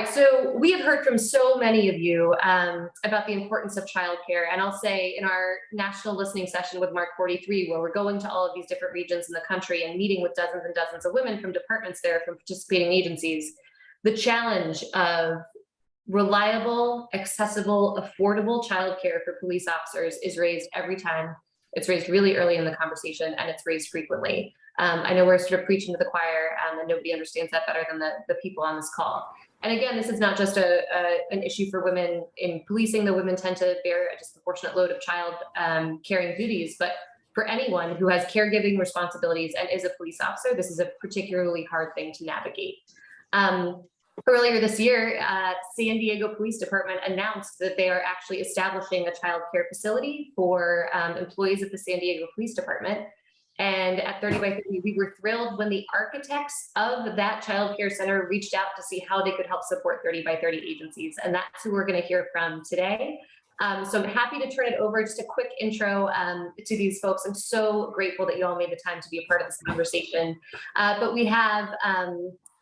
right, so we have heard from so many of you about the importance of childcare, and I'll say in our national listening session with Mark 43, where we're going to all of these different regions in the country and meeting with dozens and dozens of women from departments there, from participating agencies, the challenge of reliable, accessible, affordable childcare for police officers is raised every time. It's raised really early in the conversation, and it's raised frequently. I know we're sort of preaching to the choir, and nobody understands that better than the people on this call. And again, this is not just an issue for women in policing, though women tend to bear a disproportionate load of child caring duties, but for anyone who has caregiving responsibilities and is a police officer, this is a particularly hard thing to navigate. Earlier this year, San Diego Police Department announced that they are actually establishing a child care facility for employees of the San Diego Police Department. And at 30 by 30, we were thrilled when the architects of that child care center reached out to see how they could help support 30 by 30 agencies. And that's who we're going to hear from today. So I'm happy to turn it over. Just a quick intro to these folks. I'm so grateful that you all made the time to be a part of this conversation. But we have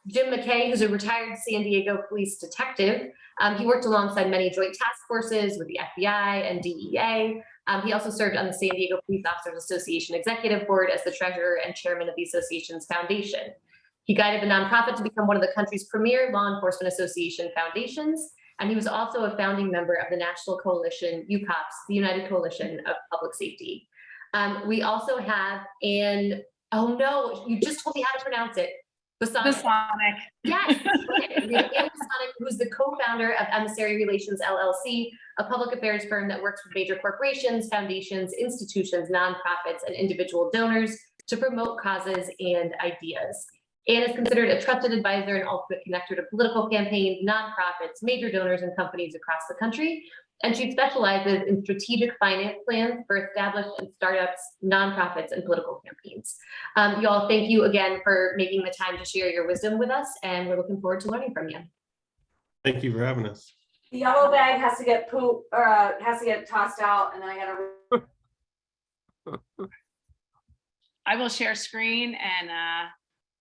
Jim Mackay, who's a retired San Diego police detective. He worked alongside many joint task forces with the FBI and DEA. He also served on the San Diego Police Officers Association Executive Board as the treasurer and chairman of the association's foundation. He guided the nonprofit to become one of the country's premier law enforcement association foundations. And he was also a founding member of the national coalition, UCOPS, the United Coalition of Public Safety. We also have Anne, oh no, you just told me how to pronounce it. Bosanac. Yes, we have Anne Bosanac, who's the co-founder of Emissary Relations LLC, a public affairs firm that works with major corporations, foundations, institutions, nonprofits, and individual donors to promote causes and ideas. Anne is considered a trusted advisor and ultimate connector to political campaigns, nonprofits, major donors, and companies across the country. And she specializes in strategic finance plans for established and startups, nonprofits, and political campaigns. Y'all, thank you again for making the time to share your wisdom with us, and we're looking forward to learning from you. Thank you for having us. The yellow bag has to get has to get tossed out, and then I gotta. I will share screen, and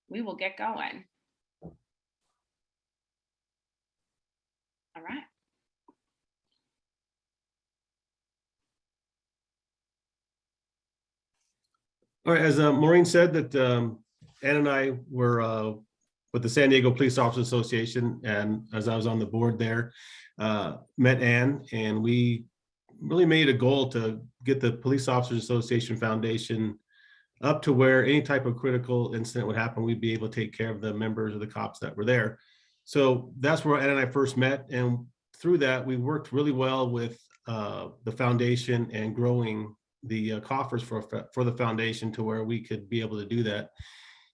we will get going. All right. All right, as Maureen said, that Anne and I were with the San Diego Police Officers Association, and as I was on the board there, met Anne, and we really made a goal to get the Police Officers Association Foundation up to where any type of critical incident would happen, we'd be able to take care of the members of the cops that were there. So that's where Anne and I first met, and through that, we worked really well with the foundation and growing the coffers for the foundation to where we could be able to do that.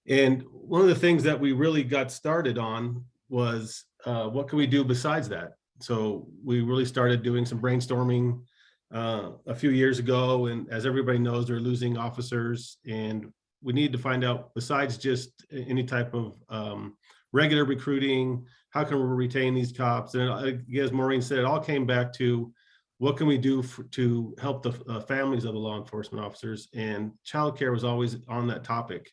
And one of the things that we really got started on was what can we do besides that? So we really started doing some brainstorming a few years ago, and as everybody knows, they're losing officers, and we need to find out, besides just any type of regular recruiting, how can we retain these cops? And as Maureen said, it all came back to what can we do to help the families of the law enforcement officers, and childcare was always on that topic.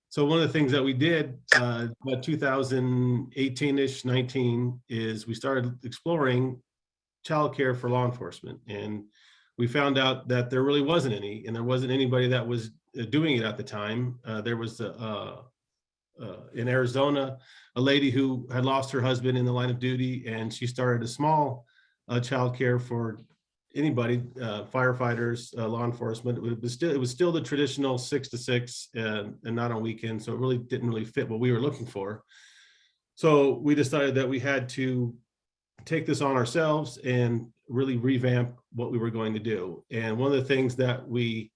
So one of the things that we did about 2018-ish, 19, is we started exploring childcare for law enforcement, and we found out that there really wasn't any, and there wasn't anybody that was doing it at the time. There was in Arizona a lady who had lost her husband in the line of duty, and she started a small childcare for anybody, firefighters, law enforcement. It was still the traditional 6 to 6 and not on weekends, so it really didn't really fit what we were looking for. So we decided that we had to take this on ourselves and really revamp what we were going to do. And one of the things that we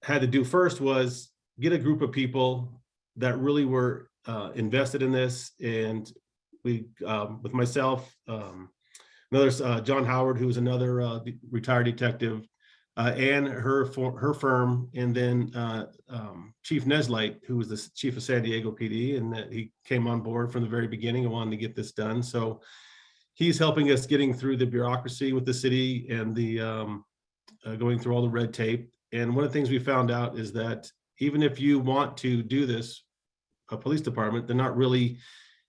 had to do first was get a group of people that really were invested in this. And we, with myself, another John Howard, who was another retired detective, and her firm, and then Chief Neslight, who was the chief of San Diego PD, and that he came on board from the very beginning and wanted to get this done. So he's helping us getting through the bureaucracy with the city and the going through all the red tape. And one of the things we found out is that even if you want to do this, a police department, they're not really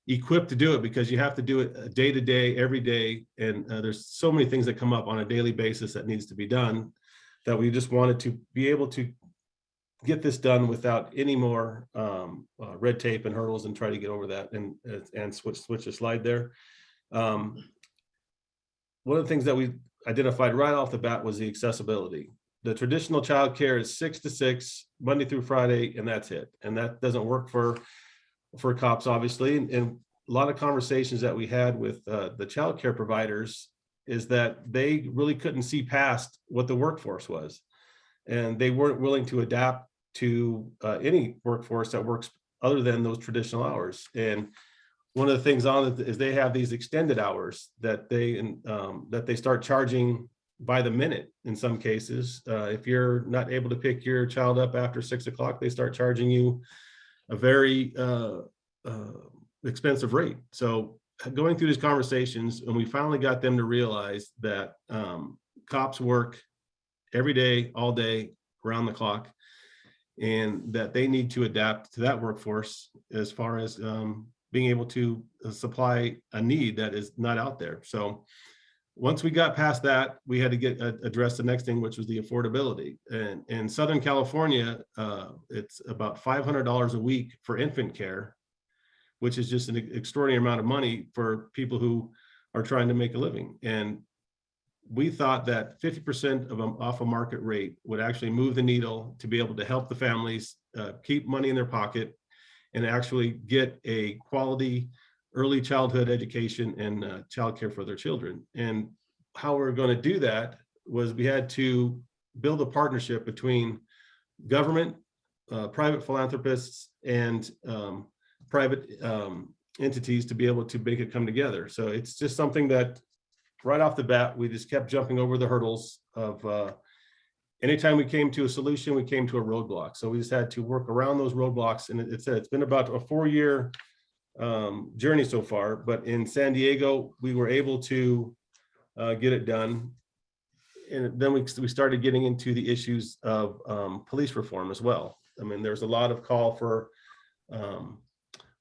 equipped to do it, because you have to do it day to day, every day. And there's so many things that come up on a daily basis that needs to be done, that we just wanted to be able to get this done without any more red tape and hurdles, and try to get over that. And switch the slide there. One of the things that we identified right off the bat was the accessibility. The traditional childcare is 6 to 6, Monday through Friday, and that's it. And that doesn't work for cops, obviously. And a lot of conversations that we had with the childcare providers is that they really couldn't see past what the workforce was, and they weren't willing to adapt to any workforce that works other than those traditional hours. And one of the things on it is they have these extended hours that they start charging by the minute in some cases. If you're not able to pick your child up after 6 o'clock, they start charging you a very expensive rate. So going through these conversations, and we finally got them to realize that cops work every day, all day, around the clock, and that they need to adapt to that workforce as far as being able to supply a need that is not out there. So once we got past that, we had to address the next thing, which was the affordability. And in Southern California, it's about $500 a week for infant care, which is just an extraordinary amount of money for people who are trying to make a living. And we thought that 50% of them off a market rate would actually move the needle to be able to help the families keep money in their pocket and actually get a quality early childhood education and childcare for their children. And how we're going to do that was we had to build a partnership between government, private philanthropists, and private entities to be able to make it come together. So it's just something that right off the bat, we just kept jumping over the hurdles of anytime we came to a solution, we came to a roadblock. So we just had to work around those roadblocks. And it's been about a 4-year journey so far, but in San Diego, we were able to get it done. And then we started getting into the issues of police reform as well. I mean, there's a lot of call for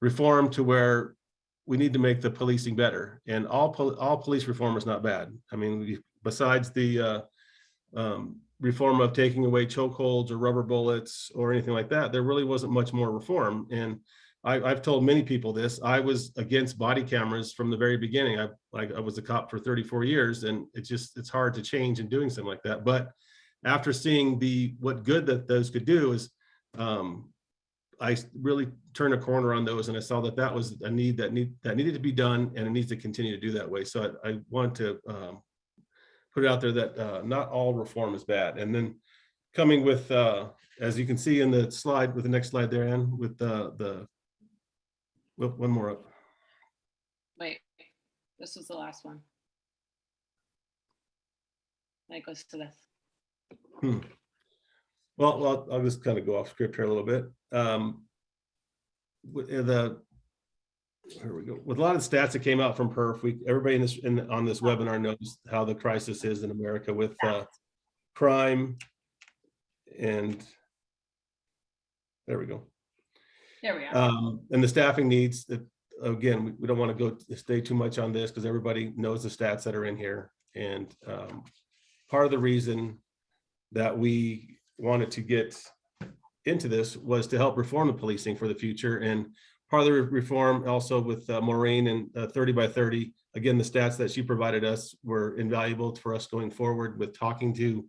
reform to where we need to make the policing better, and all police reform is not bad. I mean, besides the reform of taking away chokeholds or rubber bullets or anything like that, there really wasn't much more reform. And I've told many people this. I was against body cameras from the very beginning. I was a cop for 34 years, and it's hard to change in doing something like that. But after seeing what good that those could do is, I really turned a corner on those, and I saw that was a need that needed to be done, and it needs to continue to do that way. So I want to put it out there that not all reform is bad. And then coming with, as you can see in the slide, with the next slide there, Anne, with one more up. Wait, this was the last one. That goes to this. Well, I'll just kind of go off script here a little bit. Here we go. With a lot of stats that came out from PERF, everybody on this webinar knows how the crisis is in America with crime, and there we go. There we are. And the staffing needs. Again, we don't want to stay too much on this because everybody knows the stats that are in here. And part of the reason that we wanted to get into this was to help reform the policing for the future. And part of the reform also with Maureen and 30 by 30, again, the stats that she provided us were invaluable for us going forward with talking to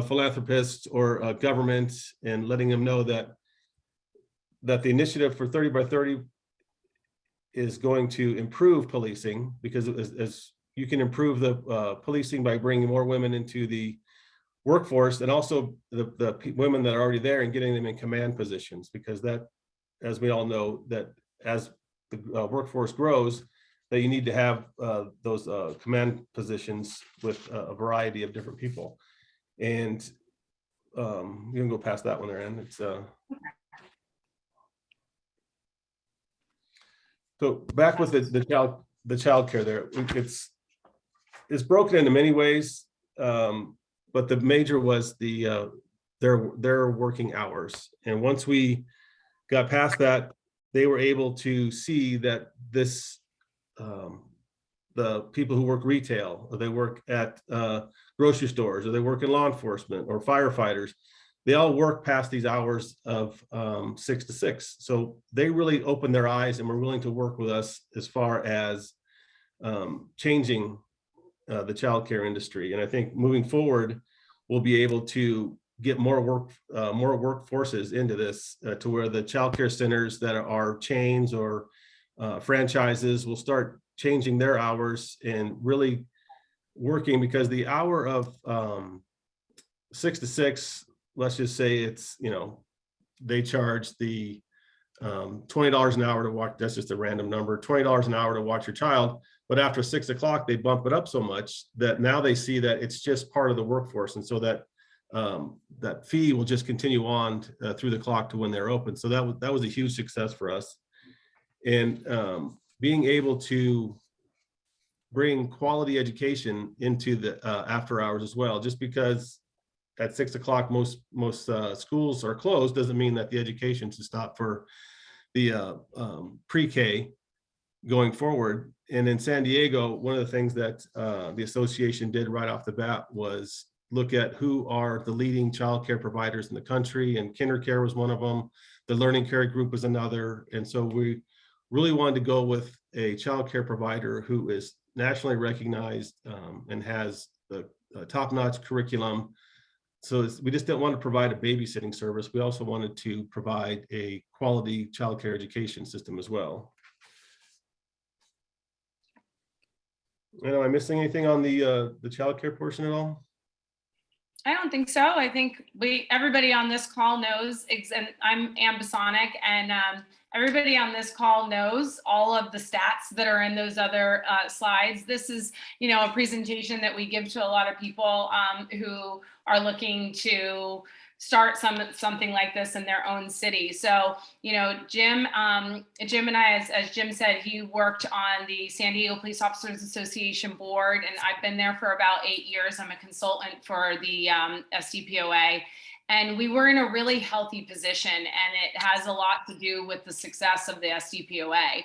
philanthropists or government and letting them know that the initiative for 30 by 30 is going to improve policing, because as you can improve the policing by bringing more women into the workforce, and also the women that are already there and getting them in command positions, because that, as we all know, that as the workforce grows, that you need to have those command positions with a variety of different people. And you can go past that one there, and it's so back with the child care there, it's broken into many ways. But the major was their working hours. And once we got past that, they were able to see that this, the people who work retail, or they work at grocery stores, or they work in law enforcement or firefighters, they all work past these hours of 6 to 6. So they really opened their eyes and were willing to work with us as far as changing the childcare industry. And I think moving forward, we'll be able to get more workforces into this to where the childcare centers that are chains or franchises will start changing their hours and really working, because the hour of 6 to 6, let's just say it's, they charge the $20 an hour to watch, that's just a random number, $20 an hour to watch your child. But after 6 o'clock, they bump it up so much that now they see that it's just part of the workforce. And so that that fee will just continue on through the clock to when they're open. So that was a huge success for us. And being able to bring quality education into the after hours as well, just because at 6 o'clock, most schools are closed, doesn't mean that the education should stop for the pre-K going forward. And in San Diego, one of the things that the association did right off the bat was look at who are the leading childcare providers in the country, and Kindercare was one of them. The Learning Care Group was another. And so we really wanted to go with a childcare provider who is nationally recognized and has the top-notch curriculum. So we just didn't want to provide a babysitting service. We also wanted to provide a quality childcare education system as well. Am I missing anything on the childcare portion at all? I don't think so. I think everybody on this call knows, and I'm Anne Bosanac, and everybody on this call knows all of the stats that are in those other slides. This is, a presentation that we give to a lot of people who are looking to start something like this in their own city. So, Jim and I, as Jim said, he worked on the San Diego Police Officers Association board, and I've been there for about 8 years. I'm a consultant for the SDPOA. And we were in a really healthy position, and it has a lot to do with the success of the SDPOA.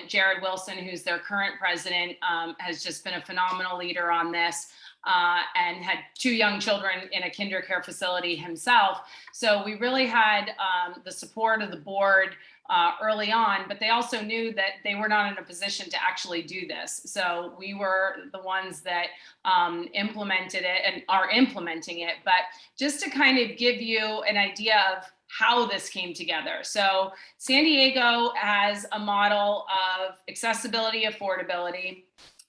Jared Wilson, who's their current president, has just been a phenomenal leader on this. And had 2 young children in a Kindercare facility himself. So we really had the support of the board early on, but they also knew that they were not in a position to actually do this. So we were the ones that implemented it and are implementing it. But just to kind of give you an idea of how this came together. So San Diego has a model of accessibility, affordability,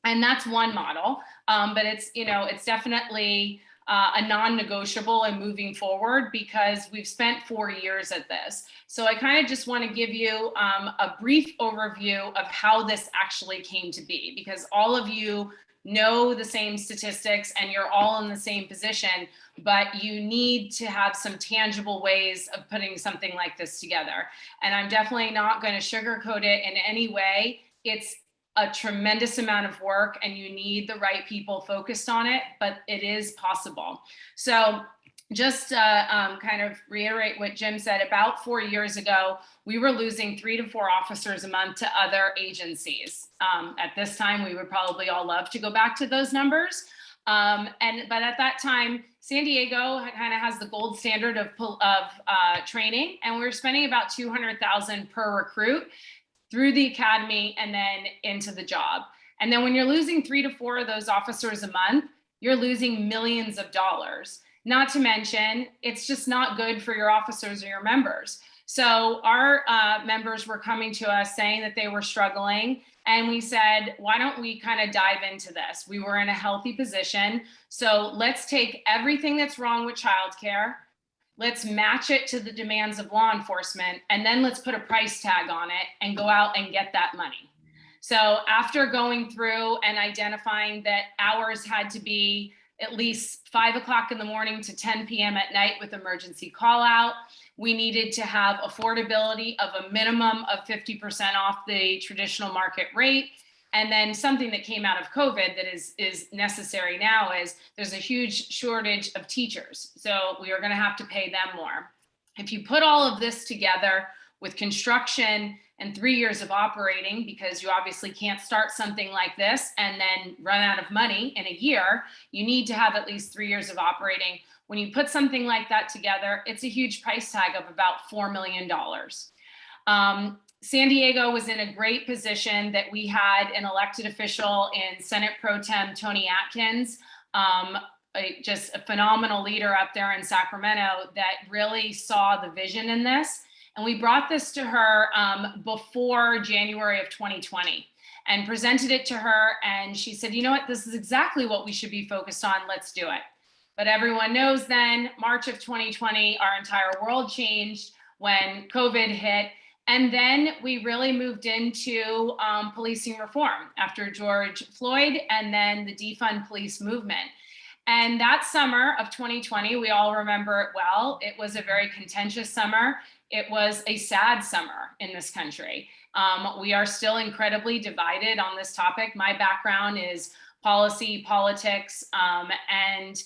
and that's one model, but it's definitely a non-negotiable and moving forward, because we've spent 4 years at this. So I kind of just want to give you a brief overview of how this actually came to be, because all of you know the same statistics and you're all in the same position, but you need to have some tangible ways of putting something like this together. And I'm definitely not going to sugarcoat it in any way. It's a tremendous amount of work, and you need the right people focused on it, but it is possible. So just kind of reiterate what Jim said, about 4 years ago, we were losing 3 to 4 officers a month to other agencies. At this time, we would probably all love to go back to those numbers. But at that time, San Diego kind of has the gold standard of training, and we were spending about $200,000 per recruit through the academy and then into the job. And then when you're losing 3 to 4 of those officers a month, you're losing millions of dollars. Not to mention, it's just not good for your officers or your members. So our members were coming to us saying that they were struggling. And we said, why don't we kind of dive into this? We were in a healthy position. So let's take everything that's wrong with childcare, let's match it to the demands of law enforcement, and then let's put a price tag on it and go out and get that money. So after going through and identifying that hours had to be at least 5 o'clock in the morning to 10 p.m. at night with emergency call out, we needed to have affordability of a minimum of 50% off the traditional market rate. And then something that came out of COVID that is necessary now is there's a huge shortage of teachers. So we are going to have to pay them more. If you put all of this together with construction and 3 years of operating, because you obviously can't start something like this and then run out of money in a year. You need to have at least 3 years of operating. When you put something like that together, it's a huge price tag of about $4 million. San Diego was in a great position that we had an elected official in Senate Pro Tem Tony Atkins, just a phenomenal leader up there in Sacramento that really saw the vision in this. And we brought this to her before January of 2020 and presented it to her. And she said, you know what, this is exactly what we should be focused on. Let's do it. But everyone knows then, March of 2020, our entire world changed when COVID hit. And then we really moved into policing reform after George Floyd and then the defund police movement. And that summer of 2020, we all remember it well. It was a very contentious summer. It was a sad summer in this country. We are still incredibly divided on this topic. My background is policy, politics, and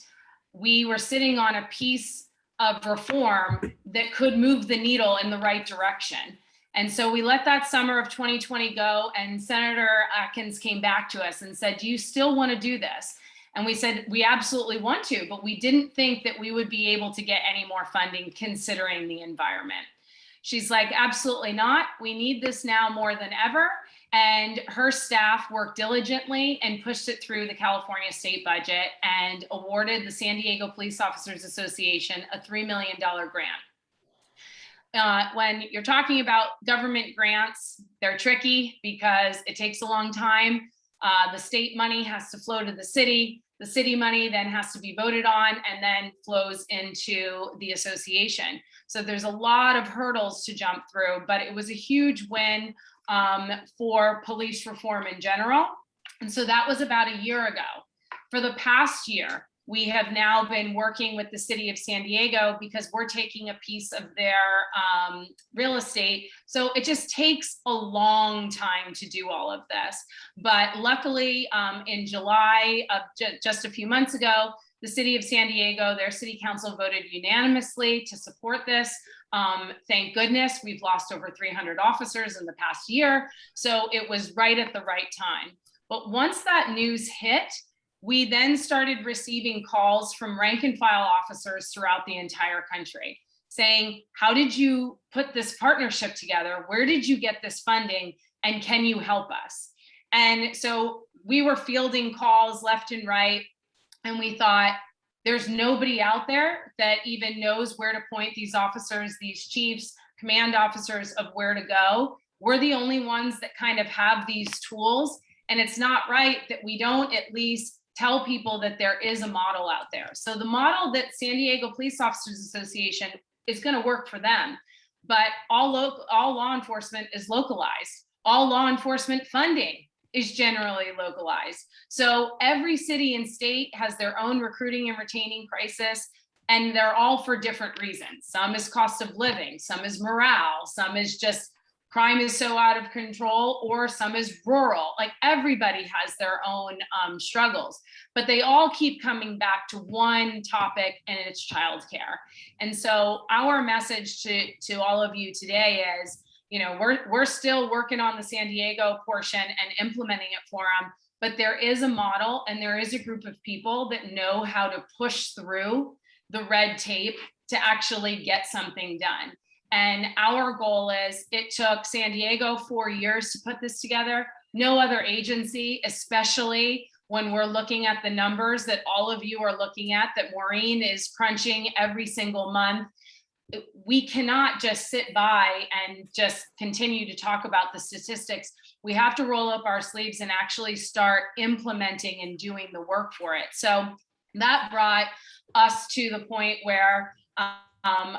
we were sitting on a piece of reform that could move the needle in the right direction. And so we let that summer of 2020 go, and Senator Atkins came back to us and said, do you still want to do this? And we said, we absolutely want to, but we didn't think that we would be able to get any more funding considering the environment. She's like, absolutely not. We need this now more than ever. And her staff worked diligently and pushed it through the California state budget and awarded the San Diego Police Officers Association a $3 million grant. When you're talking about government grants, they're tricky because it takes a long time. The state money has to flow to the city. The city money then has to be voted on and then flows into the association. So there's a lot of hurdles to jump through, but it was a huge win for police reform in general. And so that was about a year ago. For the past year, we have now been working with the city of San Diego because we're taking a piece of their real estate. So it just takes a long time to do all of this. But luckily, in July of just a few months ago, the city of San Diego, their city council voted unanimously to support this. Thank goodness, we've lost over 300 officers in the past year. So it was right at the right time. But once that news hit, we then started receiving calls from rank and file officers throughout the entire country saying, how did you put this partnership together? Where did you get this funding? And can you help us? And so we were fielding calls left and right. And we thought, there's nobody out there that even knows where to point these officers, these chiefs, command officers of where to go. We're the only ones that kind of have these tools. And it's not right that we don't at least tell people that there is a model out there. So the model that San Diego Police Officers Association is going to work for them, but all law enforcement is localized. All law enforcement funding is generally localized. So every city and state has their own recruiting and retaining crisis, and they're all for different reasons. Some is cost of living, some is morale, some is just crime is so out of control, or some is rural. Like everybody has their own struggles, but they all keep coming back to one topic, and it's childcare. And so our message to all of you today is, you know, we're still working on the San Diego portion and implementing it for them, but there is a model and there is a group of people that know how to push through the red tape to actually get something done. And our goal is, it took San Diego 4 years to put this together. No other agency, especially when we're looking at the numbers that all of you are looking at, that Maureen is crunching every single month. We cannot just sit by and just continue to talk about the statistics. We have to roll up our sleeves and actually start implementing and doing the work for it. So that brought us to the point where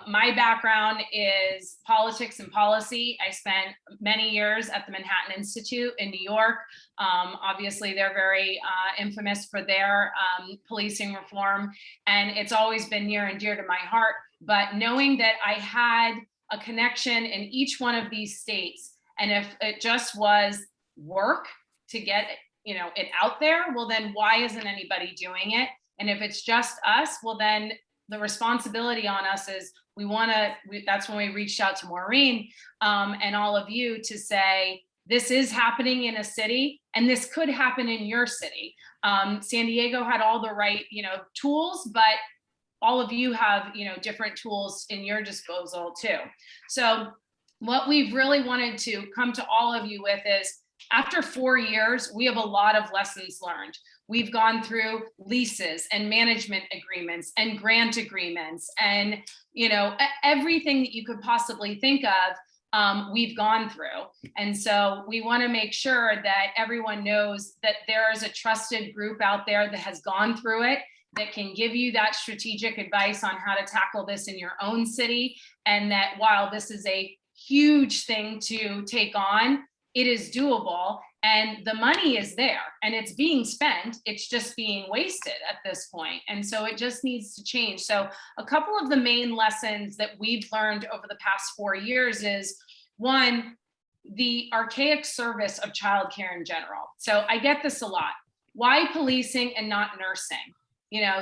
my background is politics and policy. I spent many years at the Manhattan Institute in New York. Obviously, they're very infamous for their policing reform, and it's always been near and dear to my heart. But knowing that I had a connection in each one of these states, and if it just was work to get it out there, well, then why isn't anybody doing it? And if it's just us, well, then the responsibility on us is that's when we reached out to Maureen and all of you to say, this is happening in a city and this could happen in your city. San Diego had all the right, tools, but all of you have, different tools in your disposal too. So what we've really wanted to come to all of you with is, after 4 years, we have a lot of lessons learned. We've gone through leases and management agreements and grant agreements and, everything that you could possibly think of, we've gone through. And so we want to make sure that everyone knows that there is a trusted group out there that has gone through it, that can give you that strategic advice on how to tackle this in your own city. And that while this is a huge thing to take on, it is doable and the money is there and it's being spent. It's just being wasted at this point. And so it just needs to change. So a couple of the main lessons that we've learned over the past 4 years is, one, the archaic service of childcare in general. So I get this a lot. Why policing and not nursing?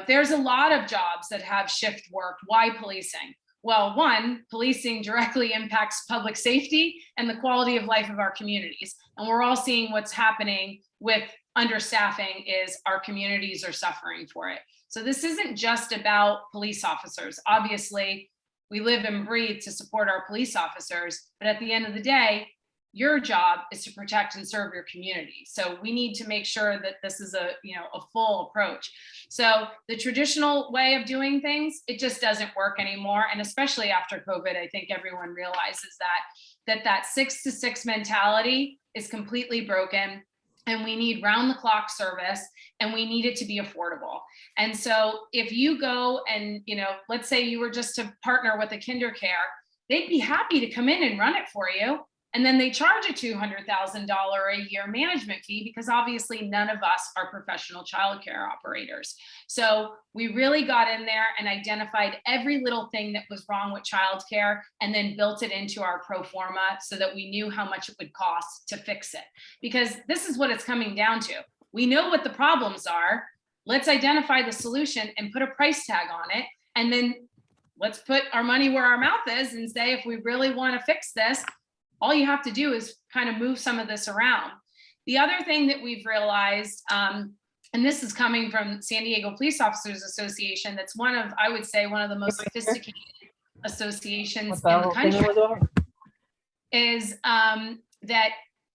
There's a lot of jobs that have shift work. Why policing? Well, one, policing directly impacts public safety and the quality of life of our communities. And we're all seeing what's happening with understaffing is our communities are suffering for it. So this isn't just about police officers. Obviously, we live and breathe to support our police officers, but at the end of the day, your job is to protect and serve your community. So we need to make sure that this is a full approach. So the traditional way of doing things, it just doesn't work anymore. And especially after COVID, I think everyone realizes that 6 to 6 mentality is completely broken. And we need round the clock service and we need it to be affordable. And so if you go and, let's say you were just to partner with a Childcare, they'd be happy to come in and run it for you. And then they charge a $200,000 a year management fee because obviously none of us are professional childcare operators. So we really got in there and identified every little thing that was wrong with childcare and then built it into our pro forma so that we knew how much it would cost to fix it. Because this is what it's coming down to. We know what the problems are. Let's identify the solution and put a price tag on it. And then let's put our money where our mouth is and say, if we really want to fix this, all you have to do is kind of move some of this around. The other thing that we've realized, and this is coming from San Diego Police Officers Association, that's I would say, one of the most sophisticated associations in the country, is that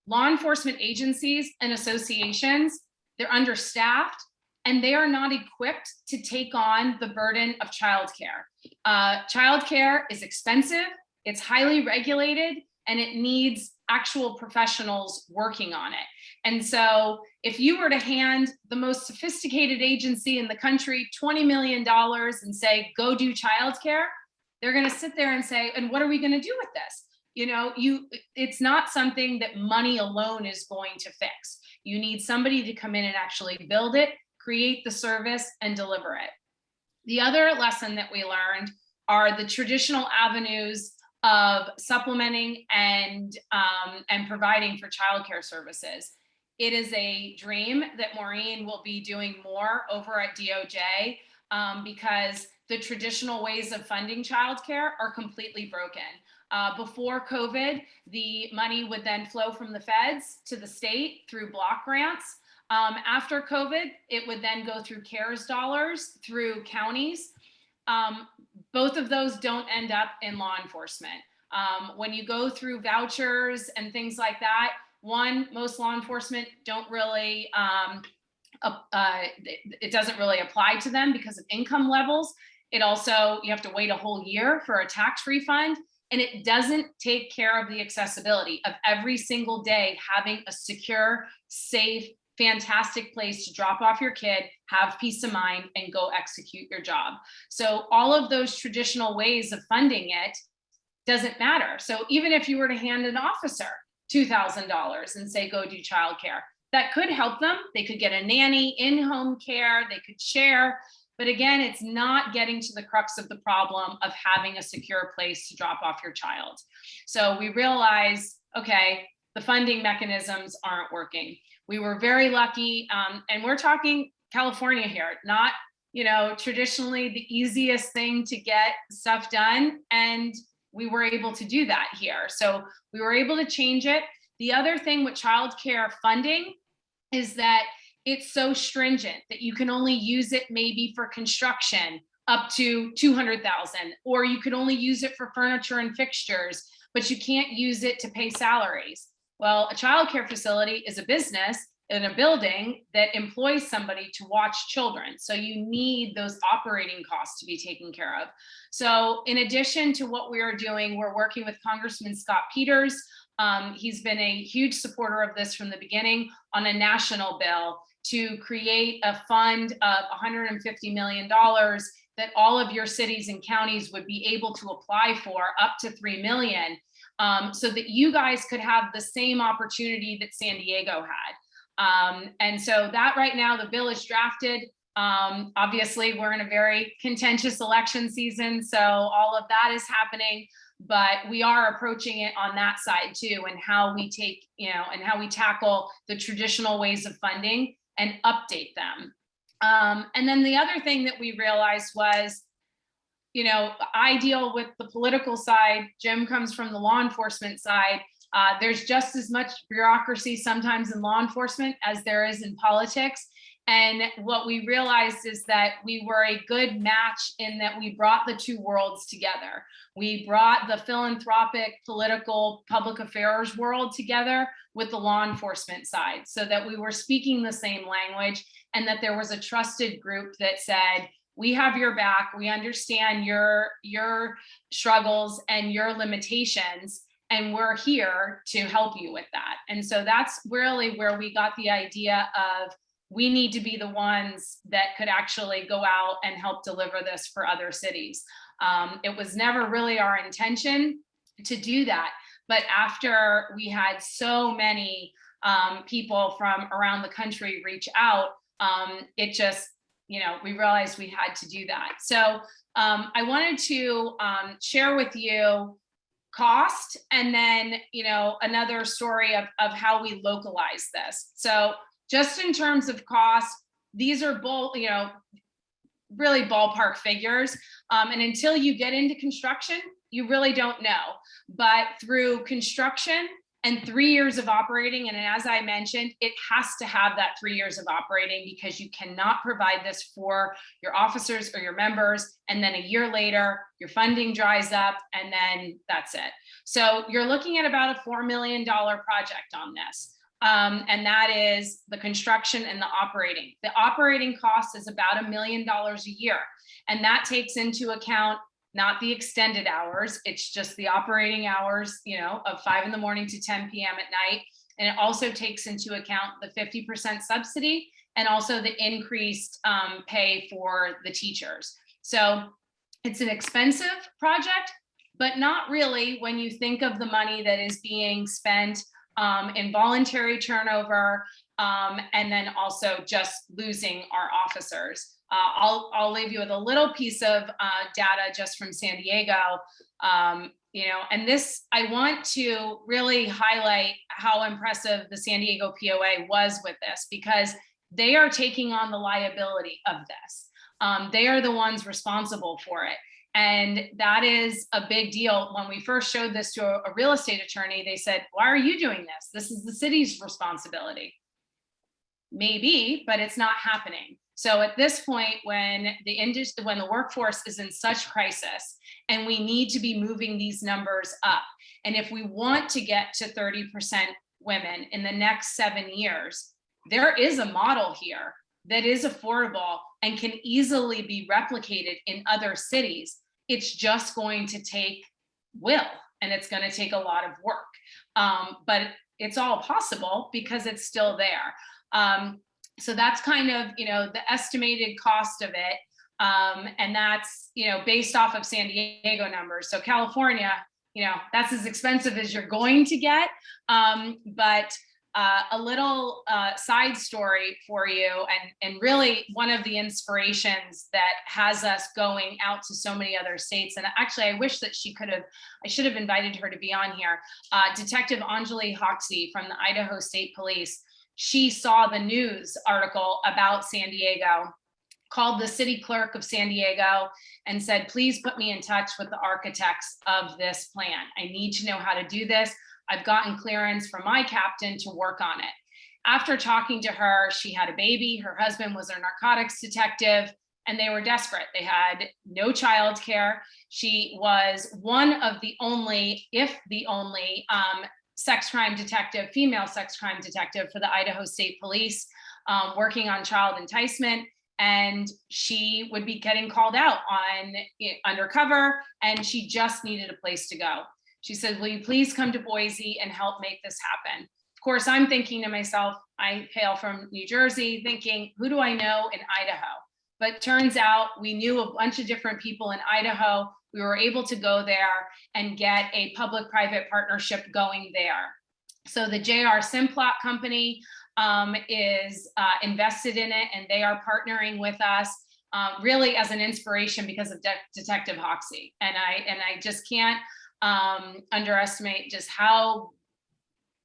law enforcement agencies and associations, they're understaffed and they are not equipped to take on the burden of childcare. Childcare is expensive, it's highly regulated, and it needs actual professionals working on it. And so if you were to hand the most sophisticated agency in the country $20 million and say, go do childcare, they're going to sit there and say, and what are we going to do with this? It's not something that money alone is going to fix. You need somebody to come in and actually build it, create the service, and deliver it. The other lesson that we learned are the traditional avenues of supplementing and providing for childcare services. It is a dream that Maureen will be doing more over at DOJ because the traditional ways of funding childcare are completely broken. Before COVID, the money would then flow from the feds to the state through block grants. After COVID, it would then go through CARES dollars through counties. Both of those don't end up in law enforcement. When you go through vouchers and things like that, most law enforcement don't really, it doesn't really apply to them because of income levels. It also, you have to wait a whole year for a tax refund, and it doesn't take care of the accessibility of every single day having a secure, safe, fantastic place to drop off your kid, have peace of mind, and go execute your job. So all of those traditional ways of funding it doesn't matter. So even if you were to hand an officer $2,000 and say, go do childcare, that could help them. They could get a nanny, in-home care, they could share. But again, it's not getting to the crux of the problem of having a secure place to drop off your child. So we realized, okay, the funding mechanisms aren't working. We were very lucky, and we're talking California here, not traditionally the easiest thing to get stuff done. And we were able to do that here. So we were able to change it. The other thing with childcare funding is that it's so stringent that you can only use it maybe for construction up to 200,000, or you could only use it for furniture and fixtures, but you can't use it to pay salaries. Well, a childcare facility is a business in a building that employs somebody to watch children. So you need those operating costs to be taken care of. So in addition to what we are doing, we're working with Congressman Scott Peters. He's been a huge supporter of this from the beginning on a national bill to create a fund of $150 million that all of your cities and counties would be able to apply for, up to 3 million, so that you guys could have the same opportunity that San Diego had. And so that right now, the bill is drafted. Obviously, we're in a very contentious election season, so all of that is happening, but we are approaching it on that side too, and how we take, and how we tackle the traditional ways of funding and update them. And then the other thing that we realized was, I deal with the political side. Jim comes from the law enforcement side. There's just as much bureaucracy sometimes in law enforcement as there is in politics. And what we realized is that we were a good match in that we brought the two worlds together. We brought the philanthropic, political, public affairs world together with the law enforcement side, so that we were speaking the same language, and that there was a trusted group that said, we have your back, we understand your struggles and your limitations, and we're here to help you with that. And so that's really where we got the idea of, we need to be the ones that could actually go out and help deliver this for other cities. It was never really our intention to do that. But after we had so many people from around the country reach out, it just, we realized we had to do that. So I wanted to share with you cost, and then, another story of how we localize this. So just in terms of cost, these are both, really ballpark figures. And until you get into construction, you really don't know. But through construction and 3 years of operating, and as I mentioned, it has to have that 3 years of operating, because you cannot provide this for your officers or your members, and then a year later, your funding dries up, and then that's it. So you're looking at about a $4 million project on this. And that is the construction and the operating. The operating cost is about $1 million a year. And that takes into account not the extended hours, it's just the operating hours, of 5 in the morning to 10 p.m. at night. And it also takes into account the 50% subsidy, and also the increased pay for the teachers. So it's an expensive project, but not really when you think of the money that is being spent in voluntary turnover, and then also just losing our officers. I'll leave you with a little piece of data just from San Diego, and this, I want to really highlight how impressive the San Diego POA was with this, because they are taking on the liability of this. They are the ones responsible for it. And that is a big deal. When we first showed this to a real estate attorney, they said, why are you doing this? This is the city's responsibility. Maybe, but it's not happening. So at this point, when the workforce is in such crisis, and we need to be moving these numbers up, and if we want to get to 30% women in the next 7 years, there is a model here that is affordable and can easily be replicated in other cities. It's just going to take will, and it's going to take a lot of work. But it's all possible because it's still there. So that's kind of, the estimated cost of it. And that's, based off of San Diego numbers. So California, that's as expensive as you're going to get. But a little side story for you, and really one of the inspirations that has us going out to so many other states. And actually, I wish that I should have invited her to be on here. Detective Anjali Hoxie from the Idaho State Police. She saw the news article about San Diego, called the city clerk of San Diego and said, please put me in touch with the architects of this plan. I need to know how to do this. I've gotten clearance from my captain to work on it. After talking to her, she had a baby. Her husband was a narcotics detective, and they were desperate. They had no childcare. She was one of the only, if the only, sex crime detective, female sex crime detective for the Idaho State Police, working on child enticement. And she would be getting called out on undercover, and she just needed a place to go. She said, will you please come to Boise and help make this happen? Of course, I'm thinking to myself, I hail from New Jersey, thinking, who do I know in Idaho? But turns out we knew a bunch of different people in Idaho. We were able to go there and get a public-private partnership going there. So the JR Simplot company is invested in it, and they are partnering with us really as an inspiration because of Detective Hoxie. And I just can't underestimate just how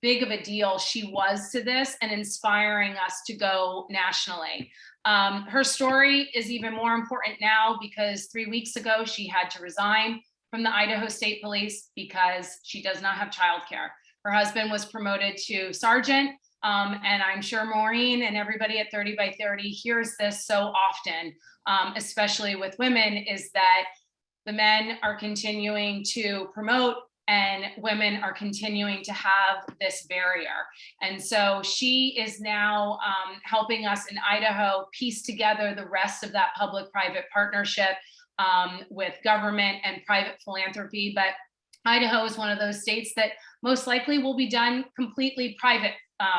big of a deal she was to this and inspiring us to go nationally. Her story is even more important now because 3 weeks ago, she had to resign from the Idaho State Police because she does not have childcare. Her husband was promoted to sergeant, and I'm sure Maureen and everybody at 30 by 30 hears this so often, especially with women, is that the men are continuing to promote and women are continuing to have this barrier. And so she is now helping us in Idaho piece together the rest of that public-private partnership with government and private philanthropy. But Idaho is one of those states that most likely will be done completely private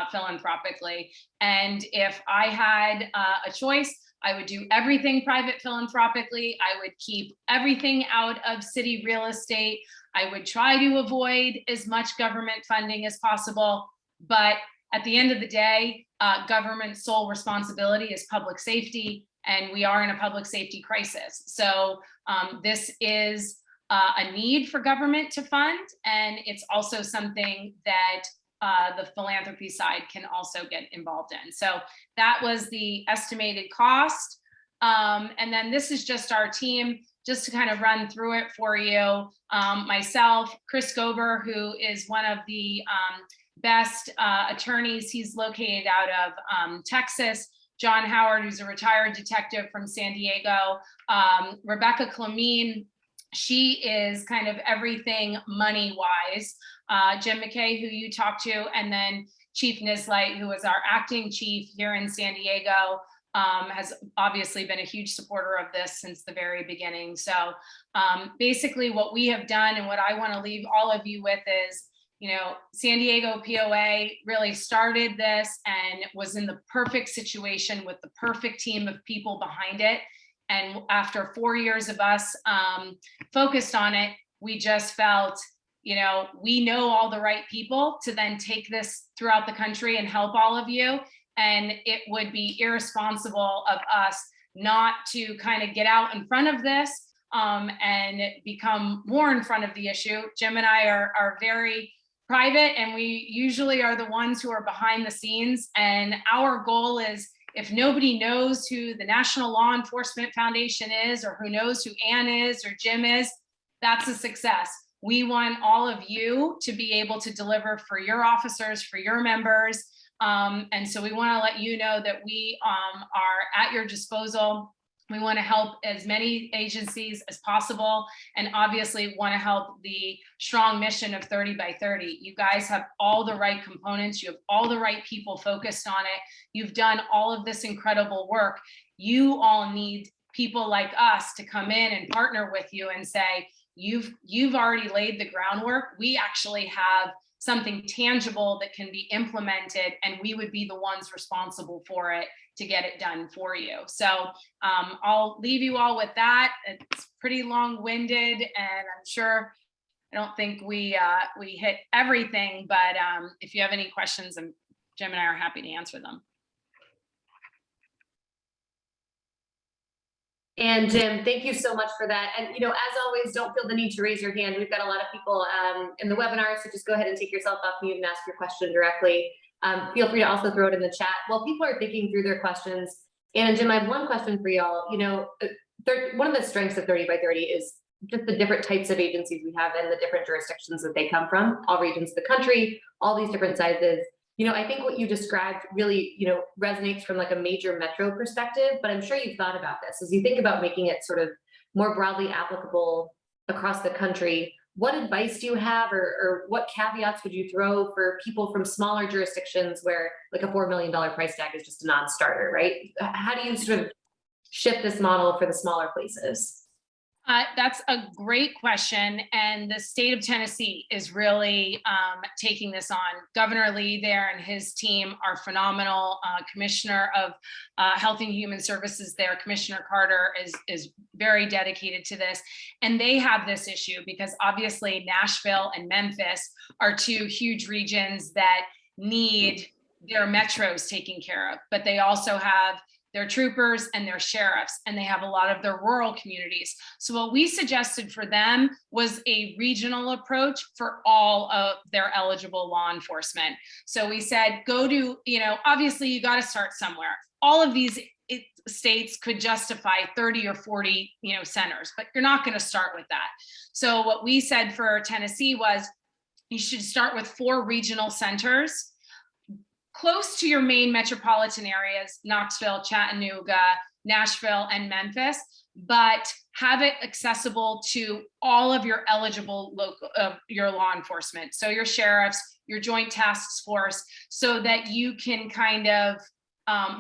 philanthropically. And if I had a choice, I would do everything private philanthropically. I would keep everything out of city real estate. I would try to avoid as much government funding as possible. But at the end of the day, government's sole responsibility is public safety, and we are in a public safety crisis. So this is a need for government to fund, and it's also something that the philanthropy side can also get involved in. So that was the estimated cost. And then this is just our team, just to kind of run through it for you. Myself, Chris Gober, who is one of the best attorneys. He's located out of Texas. John Howard, who's a retired detective from San Diego. Rebecca Clamine, she is kind of everything money-wise. Jim Mackay, who you talked to, and then Chief Nislight, who is our acting chief here in San Diego, has obviously been a huge supporter of this since the very beginning. So basically what we have done and what I want to leave all of you with is, you know, San Diego POA really started this and was in the perfect situation with the perfect team of people behind it. And after 4 years of us focused on it, we just felt, you know, we know all the right people to then take this throughout the country and help all of you. And it would be irresponsible of us not to kind of get out in front of this and become more in front of the issue. Jim and I are very private, and we usually are the ones who are behind the scenes. And our goal is, if nobody knows who the National Law Enforcement Foundation is, or who knows who Anne is or Jim is, that's a success. We want all of you to be able to deliver for your officers, for your members. And so we want to let you know that we are at your disposal. We want to help as many agencies as possible, and obviously want to help the strong mission of 30 by 30. You guys have all the right components. You have all the right people focused on it. You've done all of this incredible work. You all need people like us to come in and partner with you and say, you've already laid the groundwork. We actually have something tangible that can be implemented, and we would be the ones responsible for it to get it done for you. So I'll leave you all with that. It's pretty long-winded, and I'm sure I don't think we hit everything, but if you have any questions, Jim and I are happy to answer them. And Jim, thank you so much for that. And, you know, as always, don't feel the need to raise your hand. We've got a lot of people in the webinar, so just go ahead and take yourself off mute and ask your question directly. Feel free to also throw it in the chat. While people are thinking through their questions, Anne and Jim, I have one question for y'all. You know, one of the strengths of 30 by 30 is just the different types of agencies we have and the different jurisdictions that they come from, all regions of the country, all these different sizes. You know, I think what you described really, you know, resonates from like a major metro perspective, but I'm sure you've thought about this as you think about making it sort of more broadly applicable across the country. What advice do you have, or what caveats would you throw for people from smaller jurisdictions where like a $4 million price tag is just a non-starter, right? How do you sort of shift this model for the smaller places? That's a great question. And the state of Tennessee is really taking this on. Governor Lee there and his team are phenomenal. Commissioner of Health and Human Services there, Commissioner Carter, is very dedicated to this. And they have this issue because obviously Nashville and Memphis are two huge regions that need their metros taken care of, but they also have their troopers and their sheriffs, and they have a lot of their rural communities. So what we suggested for them was a regional approach for all of their eligible law enforcement. So we said, go to, you know, obviously you got to start somewhere. All of these states could justify 30 or 40, you know, centers, but you're not going to start with that. So what we said for Tennessee was you should start with 4 regional centers close to your main metropolitan areas, Knoxville, Chattanooga, Nashville, and Memphis, but have it accessible to all of your eligible local, your law enforcement. So your sheriffs, your joint task force, so that you can kind of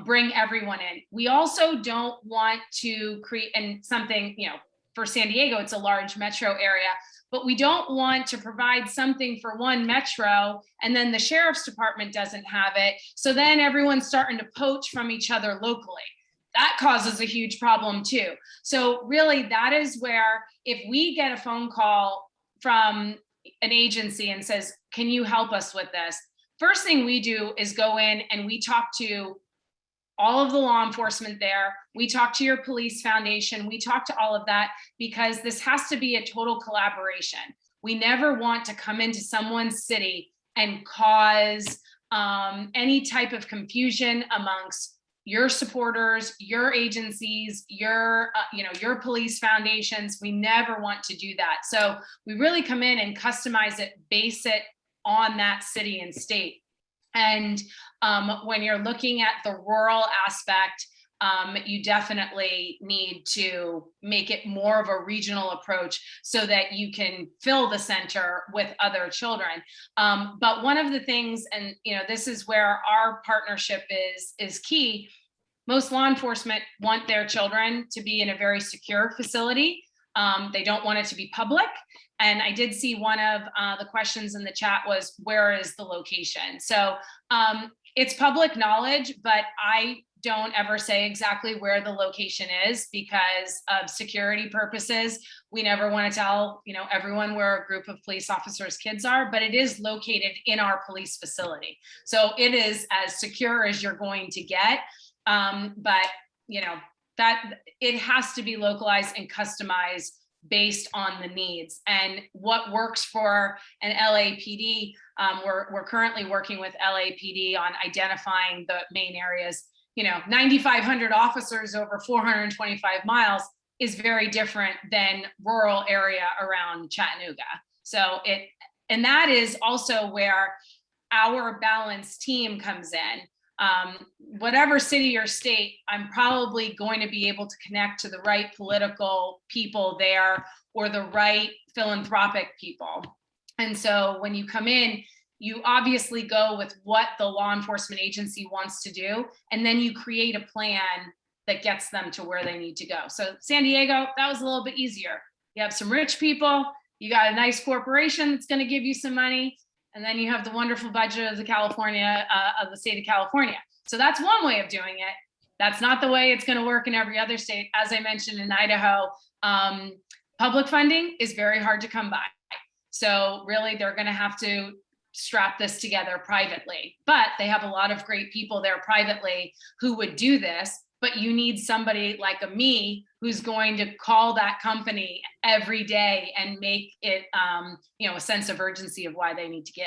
bring everyone in. We also don't want to create, and something, you know, for San Diego, it's a large metro area, but we don't want to provide something for one metro and then the sheriff's department doesn't have it. So then everyone's starting to poach from each other locally. That causes a huge problem too. So really that is where, if we get a phone call from an agency and says, can you help us with this? First thing we do is go in and we talk to all of the law enforcement there. We talk to your police foundation. We talk to all of that, because this has to be a total collaboration. We never want to come into someone's city and cause any type of confusion amongst your supporters, your agencies, your police foundations. We never want to do that. So we really come in and customize it, base it on that city and state. And when you're looking at the rural aspect, you definitely need to make it more of a regional approach so that you can fill the center with other children. But one of the things, and you know, this is where our partnership is key. Most law enforcement want their children to be in a very secure facility. They don't want it to be public. And I did see one of the questions in the chat was, where is the location? So it's public knowledge, but I don't ever say exactly where the location is because of security purposes. We never want to tell, you know, everyone where a group of police officers' kids are, but it is located in our police facility. So it is as secure as you're going to get. But, you know, that it has to be localized and customized based on the needs and what works for an LAPD. We're currently working with LAPD on identifying the main areas. You know, 9,500 officers over 425 miles is very different than rural area around Chattanooga. So and that is also where our balanced team comes in. Whatever city or state, I'm probably going to be able to connect to the right political people there or the right philanthropic people. And so when you come in, you obviously go with what the law enforcement agency wants to do, and then you create a plan that gets them to where they need to go. So San Diego, that was a little bit easier. You have some rich people, you got a nice corporation that's going to give you some money, and then you have the wonderful budget of the state of California. So that's one way of doing it. That's not the way it's going to work in every other state. As I mentioned in Idaho, public funding is very hard to come by. So really they're going to have to strap this together privately, but they have a lot of great people there privately who would do this. But you need somebody like me who's going to call that company every day and make it, a sense of urgency of why they need to give.